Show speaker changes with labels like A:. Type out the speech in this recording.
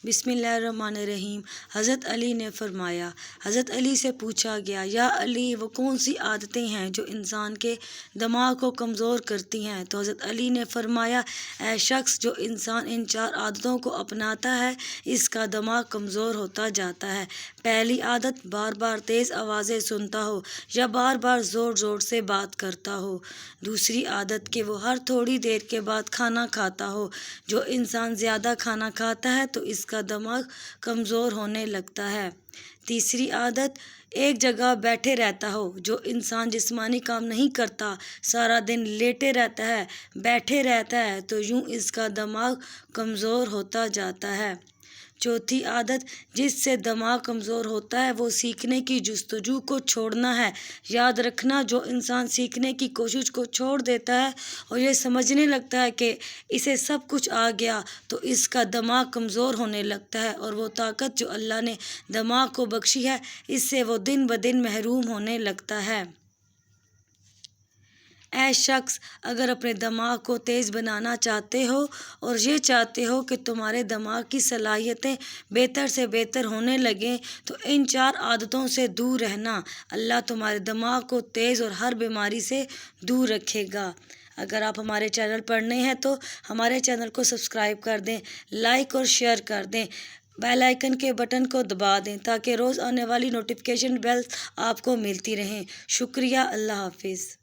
A: بسم اللہ الرحمن الرحیم۔ حضرت علی نے فرمایا، حضرت علی سے پوچھا گیا، یا علی وہ کون سی عادتیں ہیں جو انسان کے دماغ کو کمزور کرتی ہیں؟ تو حضرت علی نے فرمایا، اے شخص جو انسان ان 4 عادتوں کو اپناتا ہے اس کا دماغ کمزور ہوتا جاتا ہے۔ پہلی عادت، بار بار تیز آوازیں سنتا ہو یا بار بار زور زور سے بات کرتا ہو۔ دوسری عادت کہ وہ ہر تھوڑی دیر کے بعد کھانا کھاتا ہو۔ جو انسان زیادہ کھانا کھاتا ہے تو اس کا دماغ کمزور ہونے لگتا ہے۔ تیسری عادت، ایک جگہ بیٹھے رہتا ہو۔ جو انسان جسمانی کام نہیں کرتا، سارا دن لیٹے رہتا ہے، بیٹھے رہتا ہے تو یوں اس کا دماغ کمزور ہوتا جاتا ہے۔ چوتھی عادت، جس سے دماغ کمزور ہوتا ہے وہ سیکھنے کی جستجو کو چھوڑنا ہے۔ یاد رکھنا، جو انسان سیکھنے کی کوشش کو چھوڑ دیتا ہے اور یہ سمجھنے لگتا ہے کہ اسے سب کچھ آ گیا تو اس کا دماغ کمزور ہونے لگتا ہے اور وہ طاقت جو اللہ نے دماغ کو بخشی ہے اس سے وہ دن بدن محروم ہونے لگتا ہے۔ اے شخص، اگر اپنے دماغ کو تیز بنانا چاہتے ہو اور یہ چاہتے ہو کہ تمہارے دماغ کی صلاحیتیں بہتر سے بہتر ہونے لگیں تو ان 4 عادتوں سے دور رہنا۔ اللہ تمہارے دماغ کو تیز اور ہر بیماری سے دور رکھے گا۔ اگر آپ ہمارے چینل پر نئے ہیں تو ہمارے چینل کو سبسکرائب کر دیں، لائک اور شیئر کر دیں، بیل آئیکن کے بٹن کو دبا دیں تاکہ روز آنے والی نوٹیفیکیشن بیلز آپ کو ملتی رہیں۔ شکریہ۔ اللہ حافظ۔